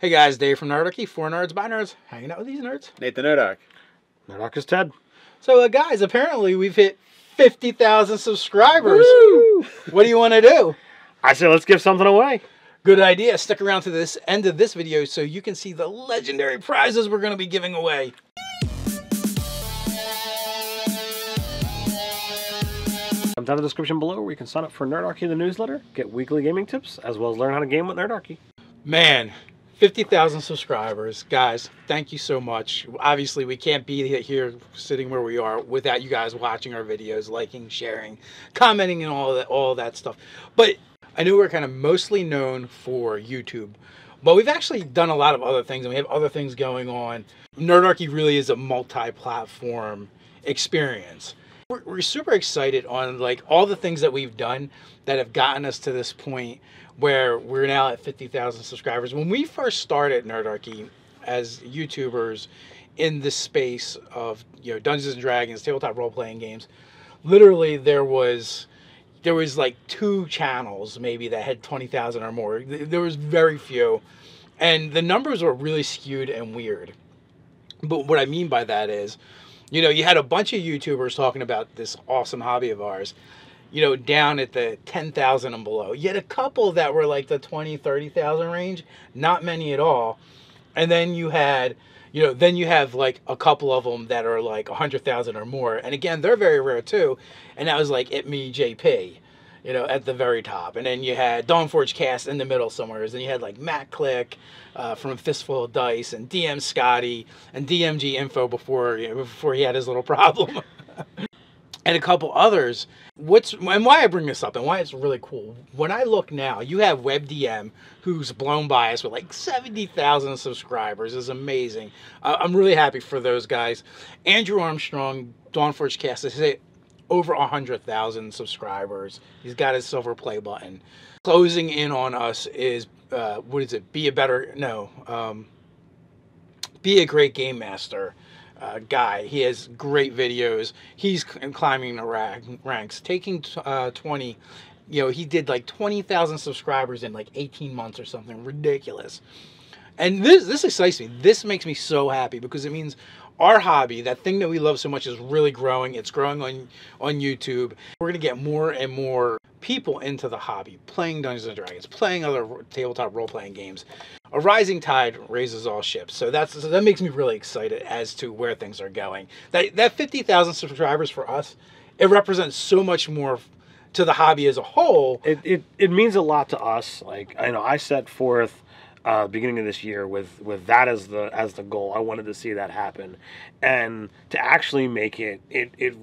Hey guys, Dave from Nerdarchy, for nerds, by nerds, hanging out with these nerds. Nate the Nerdarch. Nerdarch is Ted. So guys, apparently we've hit 50,000 subscribers. Woo! What do you want to do? I said let's give something away. Good idea. Stick around to this end of this video so you can see the legendary prizes we're going to be giving away. Come down in the description below where you can sign up for Nerdarchy the newsletter, get weekly gaming tips, as well as learn how to game with Nerdarchy. Man, 50,000 subscribers. Guys, thank you so much. Obviously, we can't be here sitting where we are without you guys watching our videos, liking, sharing, commenting, and all that stuff. But I know we're kind of mostly known for YouTube, but we've actually done a lot of other things, and we have other things going on. Nerdarchy really is a multi-platform experience. We're super excited on like all the things that we've done that have gotten us to this point where we're now at 50,000 subscribers. When we first started Nerdarchy as YouTubers in the space of Dungeons and Dragons, tabletop role-playing games, literally there was like 2 channels maybe that had 20,000 or more. There was very few, and the numbers were really skewed and weird. But what I mean by that is, you had a bunch of YouTubers talking about this awesome hobby of ours, down at the 10,000 and below. Yet a couple that were like the 20, 30,000 range, not many at all. And then you had, then you have like a couple of them that are like 100,000 or more. And again, they're very rare too. And that was like It Me JP, at the very top. And then you had Dawnforge Cast in the middle somewhere. And then you had like Matt Click from Fistful of Dice, and DM Scotty, and DMG Info before he had his little problem. And a couple others. And why I bring this up and why it's really cool. When I look now, you have WebDM, who's blown by us with like 70,000 subscribers. Is amazing. I'm really happy for those guys. Andrew Armstrong, Dawnforge Cast, has hit over 100,000 subscribers. He's got his silver play button. Closing in on us is what is it? Be a Great Game Master. Guy. He has great videos. He's climbing the ranks, taking 20. He did like 20,000 subscribers in like 18 months or something ridiculous. And this excites me. This makes me so happy because it means our hobby, that thing that we love so much, is really growing. It's growing on YouTube. We're gonna get more and more people into the hobby, playing Dungeons and Dragons, playing other tabletop role-playing games. A rising tide raises all ships. So that makes me really excited as to where things are going. That 50,000 subscribers for us, it represents so much more to the hobby as a whole. It means a lot to us. Like I set forth beginning of this year with that as the goal. I wanted to see that happen, and to actually make it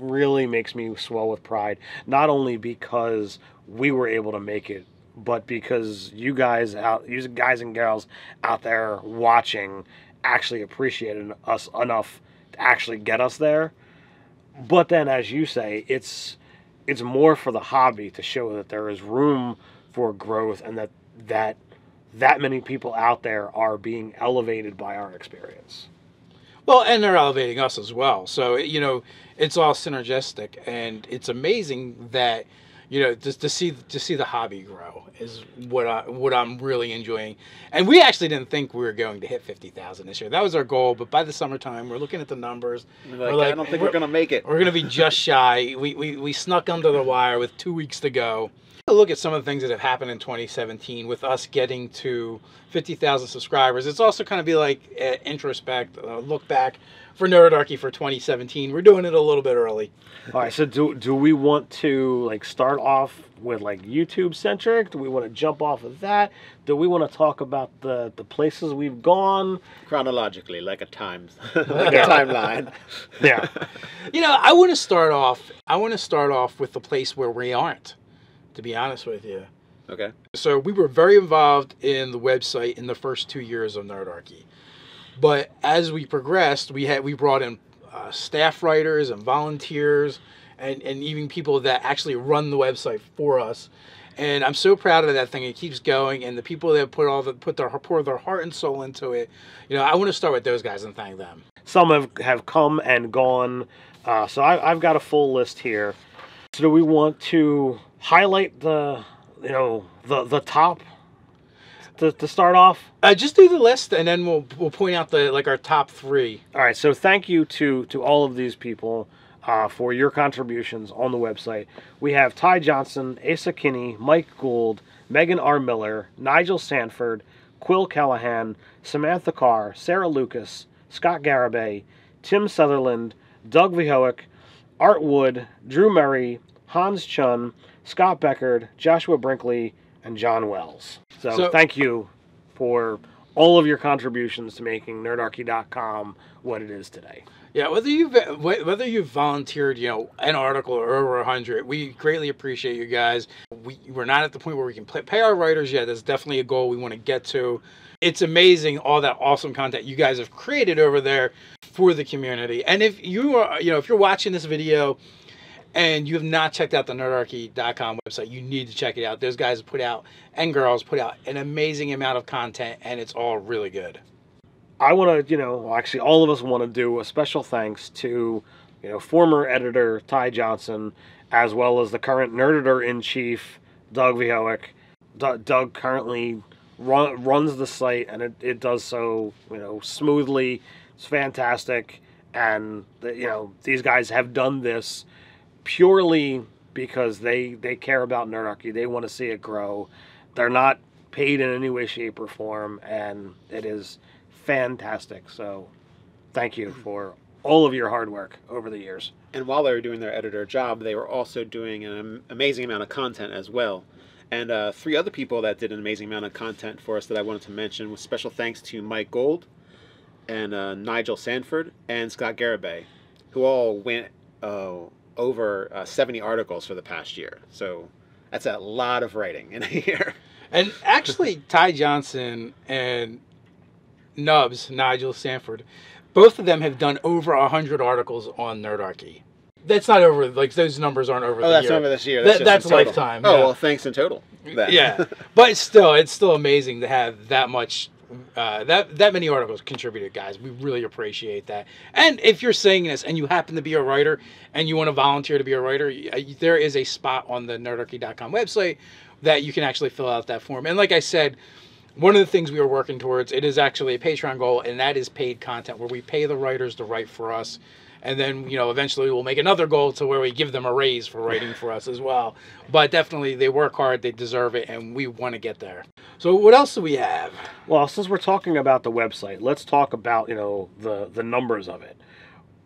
really makes me swell with pride. Not only because we were able to make it, but because you guys and girls out there watching actually appreciated us enough to actually get us there. But then, as you say, it's more for the hobby to show that there is room for growth, and that many people out there are being elevated by our experience. Well, and they're elevating us as well. So, it's all synergistic, and it's amazing that, just to see the hobby grow is what I'm really enjoying. And we actually didn't think we were going to hit 50,000 this year. That was our goal, but by the summertime, we're looking at the numbers. We're like, I don't think we're going to make it. We're going to be just shy. We snuck under the wire with 2 weeks to go. Look at some of the things that have happened in 2017 with us getting to 50,000 subscribers. It's also kind of be like introspect, look back for Nerdarchy for 2017. We're doing it a little bit early. All right, so do we want to like start off with like YouTube centric? Do we want to jump off of that? Do we want to talk about the places we've gone chronologically, like a timeline? Yeah. I want to start off with the place where we aren't, to be honest with you. Okay. So we were very involved in the website in the first 2 years of Nerdarchy. But as we progressed, we brought in staff writers and volunteers and even people that actually run the website for us. And I'm so proud of that thing. It keeps going, and the people that pour their heart and soul into it. I want to start with those guys and thank them. Some have come and gone. So I've got a full list here. So do we want to highlight the top to start off? Just do the list, and then we'll point out our top 3. All right. So thank you to all of these people for your contributions on the website. We have Ty Johnson, Asa Kinney, Mike Gould, Megan R. Miller, Nigel Sanford, Quill Callahan, Samantha Carr, Sarah Lucas, Scott Garibay, Tim Sutherland, Doug Vihoic, Art Wood, Drew Murray, Hans Chun, Scott Beckard, Joshua Brinkley, and John Wells. So thank you for all of your contributions to making Nerdarchy.com what it is today. Yeah, whether you've volunteered, an article or over 100, we greatly appreciate you guys. We're not at the point where we can pay our writers yet. That's definitely a goal we want to get to. It's amazing all that awesome content you guys have created over there for the community. And if you are, if you're watching this video and you have not checked out the Nerdarchy.com website, you need to check it out. Those guys put out, and girls put out, an amazing amount of content, and it's all really good. I want to, actually all of us want to do a special thanks to, former editor Ty Johnson, as well as the current Nerditor-in-Chief, Doug Vihoic. Doug currently runs the site, and it does so, smoothly. It's fantastic, and, these guys have done this purely because they care about Nerdarchy. They want to see it grow. They're not paid in any way, shape, or form, and it is fantastic. So thank you for all of your hard work over the years. And while they were doing their editor job, they were also doing an amazing amount of content as well. And 3 other people that did an amazing amount of content for us that I wanted to mention with special thanks to Mike Gould and Nigel Sanford and Scott Garibay, who all went over 70 articles for the past year. So that's a lot of writing in a year. And actually, Ty Johnson and Nigel Sanford, both of them have done over 100 articles on Nerdarchy. That's not over, those numbers aren't over the year. Oh, that's over this year. That's lifetime. Oh, yeah. well, thanks in total. Then. Yeah. But it's still amazing to have that much, that many articles contributed, guys. We really appreciate that. And if you're saying this and you happen to be a writer and you want to volunteer to be a writer, there is a spot on the Nerdarchy.com website that you can actually fill out that form. And like I said, one of the things we are working towards, it is actually a Patreon goal, and that is paid content, where we pay the writers to write for us. And then, eventually we'll make another goal to where we give them a raise for writing for us as well. But definitely, they work hard, they deserve it, and we want to get there. So what else do we have? Well, since we're talking about the website, let's talk about, the numbers of it.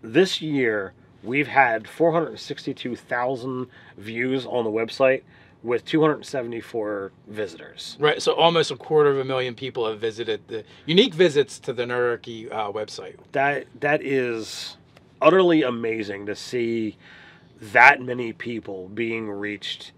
This year, we've had 462,000 views on the website, with 274 visitors. Right, so almost 250,000 people have visited the unique visits to the Nerdarchy website. That is utterly amazing to see that many people being reached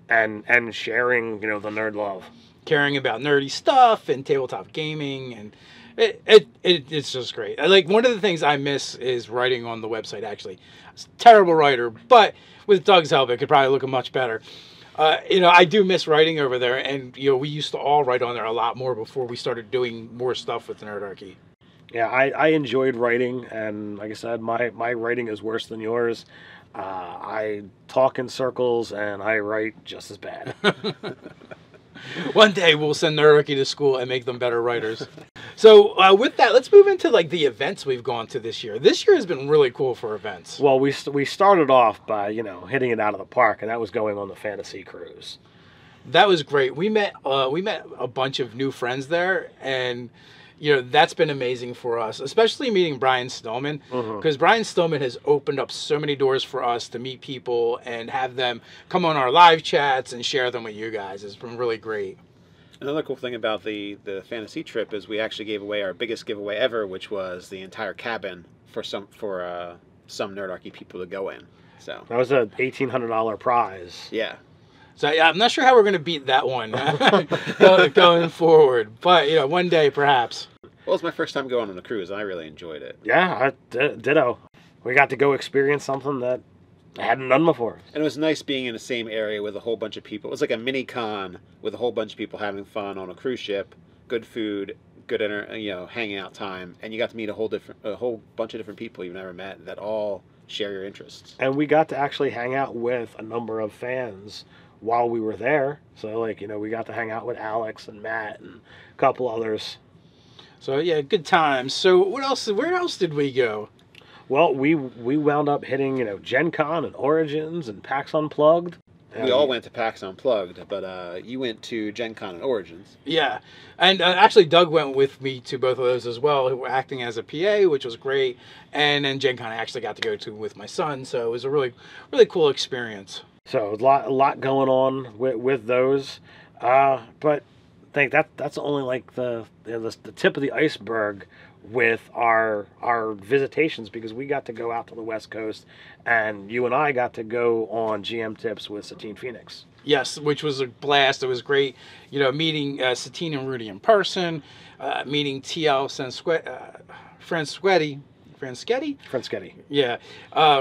and sharing, the nerd love. Caring about nerdy stuff and tabletop gaming, and it's just great. One of the things I miss is writing on the website, actually. I was a terrible writer, but with Doug's help, it could probably look much better. I do miss writing over there, and we used to all write on there a lot more before we started doing more stuff with Nerdarchy. Yeah, I enjoyed writing, and like I said, my writing is worse than yours. I talk in circles, and I write just as bad. One day we'll send Nerdarchy to school and make them better writers. So with that, let's move into the events we've gone to this year. This year has been really cool for events. Well, we started off by hitting it out of the park, and that was going on the fantasy cruise. That was great. We met a bunch of new friends there, and that's been amazing for us, especially meeting Brian Stillman, because Brian Stillman has opened up so many doors for us to meet people and have them come on our live chats and share them with you guys. It's been really great. Another cool thing about the fantasy trip is we actually gave away our biggest giveaway ever, which was the entire cabin for some Nerdarchy people to go in. So that was a $1,800 prize. Yeah. So yeah, I'm not sure how we're going to beat that one going forward, but one day perhaps. Well, it's my first time going on a cruise, and I really enjoyed it. Yeah, ditto. We got to go experience something that I hadn't done before. And it was nice being in the same area with a whole bunch of people. It was like a mini con with a whole bunch of people having fun on a cruise ship, good food, good hanging out time, and you got to meet a whole bunch of different people you've never met that all share your interests. And we got to actually hang out with a number of fans while we were there. So like, you know, we got to hang out with Alex and Matt and a couple others. So yeah, good times. So what else? Where else did we go? Well, we wound up hitting, you know, Gen Con and Origins and PAX Unplugged. We all went to PAX Unplugged, but you went to Gen Con and Origins. Yeah, and actually Doug went with me to both of those as well, acting as a PA, which was great. And then Gen Con I actually got to go to with my son, so it was a really cool experience. So a lot going on with those, but I think that's only like the tip of the iceberg with our visitations, because we got to go out to the West Coast, and you and I got to go on GM tips with Satine Phoenix. Yes, which was a blast. It was great, you know, meeting Satine and Rudy in person, meeting TL Franschetti, yeah,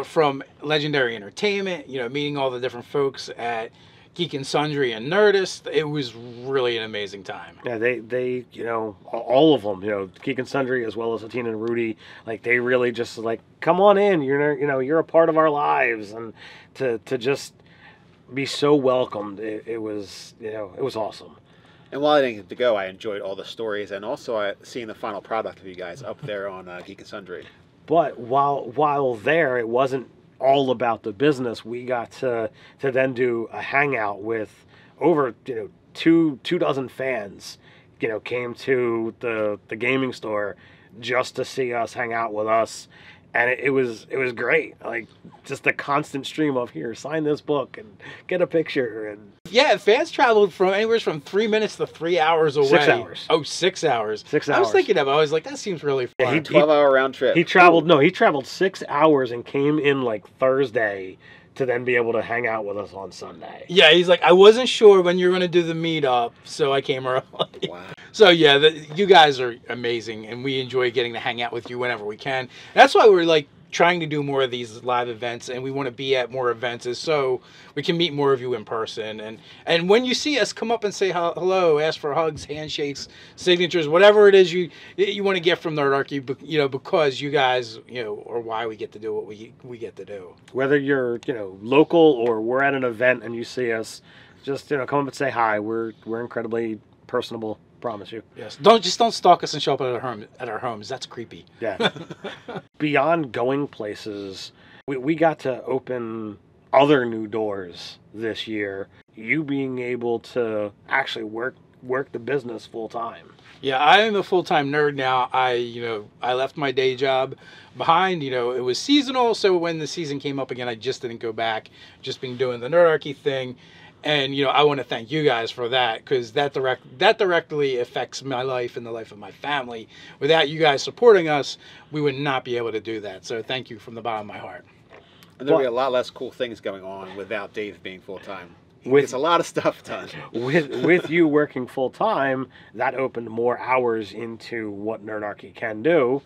from Legendary Entertainment, you know, meeting all the different folks at Geek and Sundry and Nerdist. It was really an amazing time. Yeah, they you know, all of them, you know, Geek and Sundry as well as Satine and Rudy, like they really just like, come on in, you're a part of our lives, and to just be so welcomed, it was, you know, it was awesome. And while I didn't get to go, I enjoyed all the stories, and also seeing the final product of you guys up there on Geek and Sundry. But while there, it wasn't all about the business. We got to then do a hangout with over, you know, two dozen fans, you know, came to the gaming store just to see us, hang out with us, and it was great. Like just the constant stream of, here, sign this book and get a picture. And yeah, fans traveled from anywhere from 3 minutes to 3 hours away. 6 hours. Oh, 6 hours. 6 hours. I was thinking of it. I was like, that seems really fun. Yeah, 12-hour round trip. He traveled 6 hours and came in like Thursday to then be able to hang out with us on Sunday. Yeah, he's like, I wasn't sure when you were going to do the meetup, so I came early. Wow. So yeah, you guys are amazing, and we enjoy getting to hang out with you whenever we can. That's why we're like trying to do more of these live events, and we want to be at more events, is so we can meet more of you in person. And when you see us, come up and say hello, ask for hugs, handshakes, signatures, whatever it is you want to get from Nerdarchy, you know, because you guys, you know, are why we get to do what we get to do. Whether you're, you know, local or we're at an event and you see us, just, you know, come up and say hi. We're incredibly personable. Promise you. Yes. Don't stalk us and show up at our homes. That's creepy. Yeah. Beyond going places, we got to open other new doors this year. You being able to actually work the business full time. Yeah, I am a full-time nerd now. I left my day job behind. You know, it was seasonal, so when the season came up again, I just didn't go back. Just been doing the Nerdarchy thing. And, you know, I want to thank you guys for that, because that directly affects my life and the life of my family. Without you guys supporting us, we would not be able to do that. So thank you from the bottom of my heart. And there'll be a lot less cool things going on without Dave being full-time. It's a lot of stuff done. With you working full-time, that opened more hours into what Nerdarchy can do.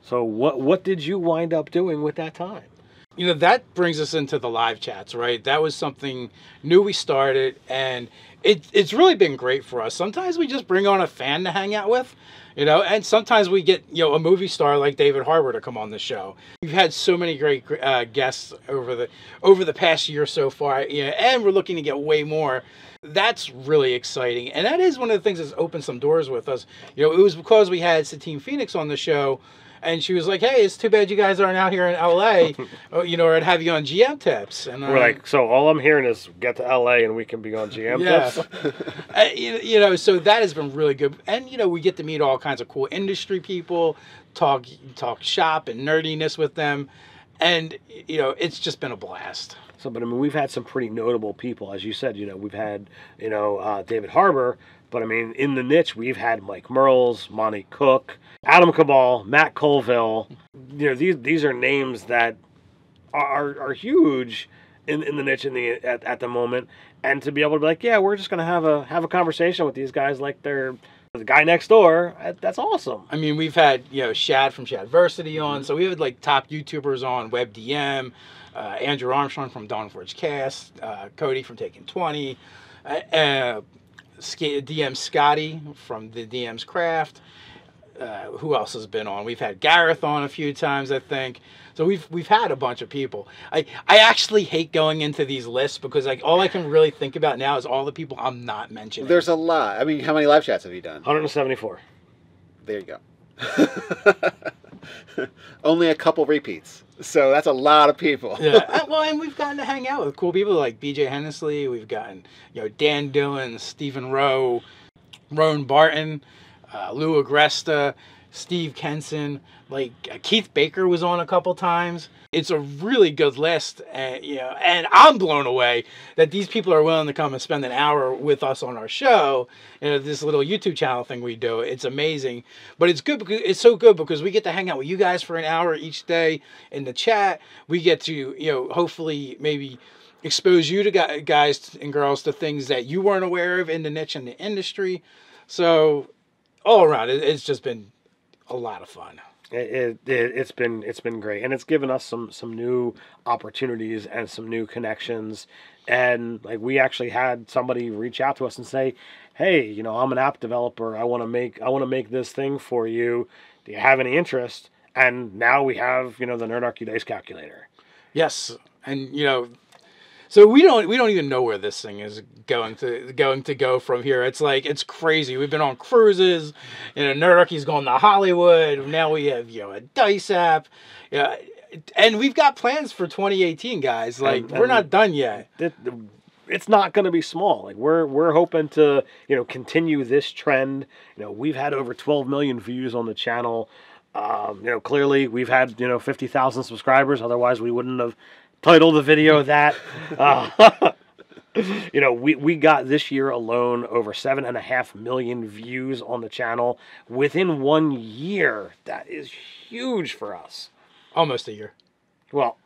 So what did you wind up doing with that time? You know, that brings us into the live chats, right? That was something new we started, and it's really been great for us. Sometimes we just bring on a fan to hang out with, you know, and sometimes we get, you know, a movie star like David Harbour to come on the show. We've had so many great guests over the past year so far, you know, and we're looking to get way more. That's really exciting, and that is one of the things that's opened some doors with us. You know, it was because we had Satine Phoenix on the show, and she was like, hey, it's too bad you guys aren't out here in LA, you know, or I'd have you on GM tips. And we're like, so all I'm hearing is get to LA and we can be on GM tips. You know, so that has been really good. And, you know, we get to meet all kinds of cool industry people, talk shop and nerdiness with them. And, you know, it's just been a blast. So, but I mean, we've had some pretty notable people. As you said, you know, we've had, you know, David Harbour. But I mean, in the niche, we've had Mike Merles, Monty Cook, Adam Cabal, Matt Colville. You know, these are names that are huge in the niche at the moment. And to be able to be like, yeah, we're just gonna have a conversation with these guys like they're the guy next door. That's awesome. I mean, we've had, you know, Shad from Shadversity on, so we had like top YouTubers on, WebDM, Andrew Armstrong from Dawnforge Cast, Cody from Taken 20. DM Scotty from the DM's Craft. Who else has been on? We've had Gareth on a few times, I think. So we've had a bunch of people. I actually hate going into these lists because like all I can really think about now is all the people I'm not mentioning. There's a lot. I mean, how many live chats have you done? 174. There you go. Only a couple repeats. So that's a lot of people. Yeah. Well, and we've gotten to hang out with cool people like BJ Hennisley. We've gotten, Dan Dillon, Stephen Rowe, Roan Barton, Lou Agresta, Steve Kenson, like Keith Baker was on a couple times. It's a really good list, and I'm blown away that these people are willing to come and spend an hour with us on our show. This little YouTube channel thing we do. It's amazing, but it's good because it's so good because we get to hang out with you guys for an hour each day in the chat. We get to, hopefully maybe expose you to guys and girls to things that you weren't aware of in the niche and the industry. So all around, it's just been a lot of fun. It's been great, and it's given us some new opportunities and some new connections. And like we actually had somebody reach out to us and say, "Hey, I'm an app developer. I want to make this thing for you. Do you have any interest?" And now we have the Nerdarchy Dice Calculator. Yes, and so we don't even know where this thing is going to go from here. It's like it's crazy. We've been on cruises, Nerdarchy's going to Hollywood. Now we have a dice app, and we've got plans for 2018, guys. Like we're not done yet. It's not going to be small. Like we're hoping to continue this trend. We've had over 12 million views on the channel. Clearly we've had 50,000 subscribers. Otherwise we wouldn't have titled the video that. We got this year alone over 7.5 million views on the channel within 1 year. That is huge for us. Almost a year. Well,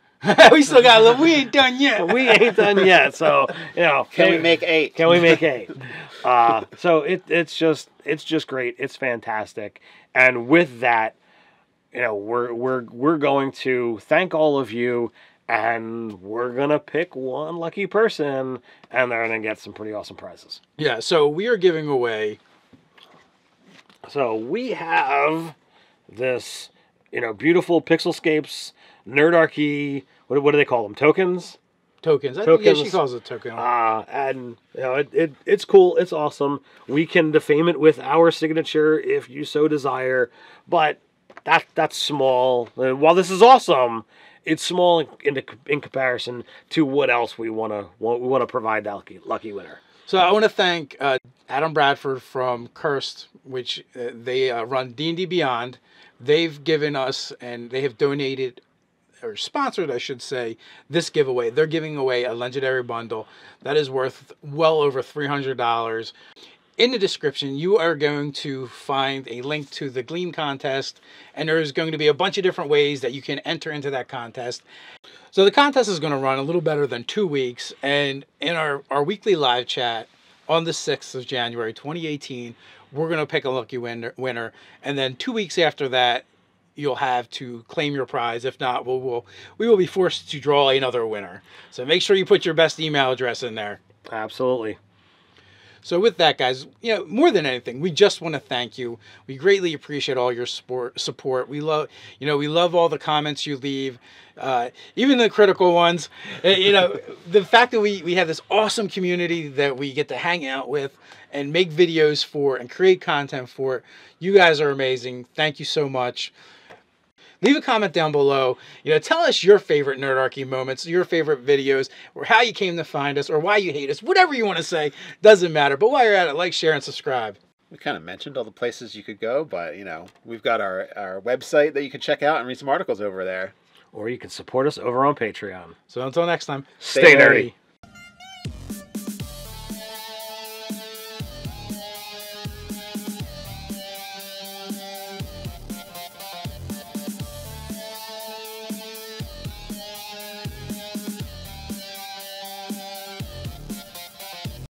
we still got a little. We ain't done yet. We ain't done yet. So can we make 8? Can we make 8? So it's just great. It's fantastic. And with that, we're going to thank all of you. And we're going to pick one lucky person, and they're going to get some pretty awesome prizes. Yeah, so we are giving away. So we have this, beautiful Pixelscapes, Nerdarchy, what do they call them? Tokens? Tokens. I think she calls it token. And, it's cool. It's awesome. We can defame it with our signature if you so desire. But that's small. While this is awesome, it's small in comparison to what else we want to provide that lucky winner. So I want to thank Adam Bradford from Cursed, which they run D&D Beyond. They've given us and they have donated or sponsored, I should say, this giveaway. They're giving away a legendary bundle that is worth well over $300. In the description, you are going to find a link to the Gleam contest, and there's going to be a bunch of different ways that you can enter into that contest. So the contest is going to run a little better than 2 weeks, and in our weekly live chat on the 6th of January 2018, we're going to pick a lucky winner, and then 2 weeks after that, you'll have to claim your prize. If not, we will be forced to draw another winner. So make sure you put your best email address in there. Absolutely. So with that, guys, more than anything, we just want to thank you. We greatly appreciate all your support. We love all the comments you leave, even the critical ones. The fact that we have this awesome community that we get to hang out with and make videos for and create content for. You guys are amazing. Thank you so much. Leave a comment down below. Tell us your favorite Nerdarchy moments, your favorite videos, or how you came to find us, or why you hate us. Whatever you want to say, doesn't matter. But while you're at it, like, share, and subscribe. We kind of mentioned all the places you could go, but, we've got our website that you can check out and read some articles over there. Or you can support us over on Patreon. So until next time, stay nerdy.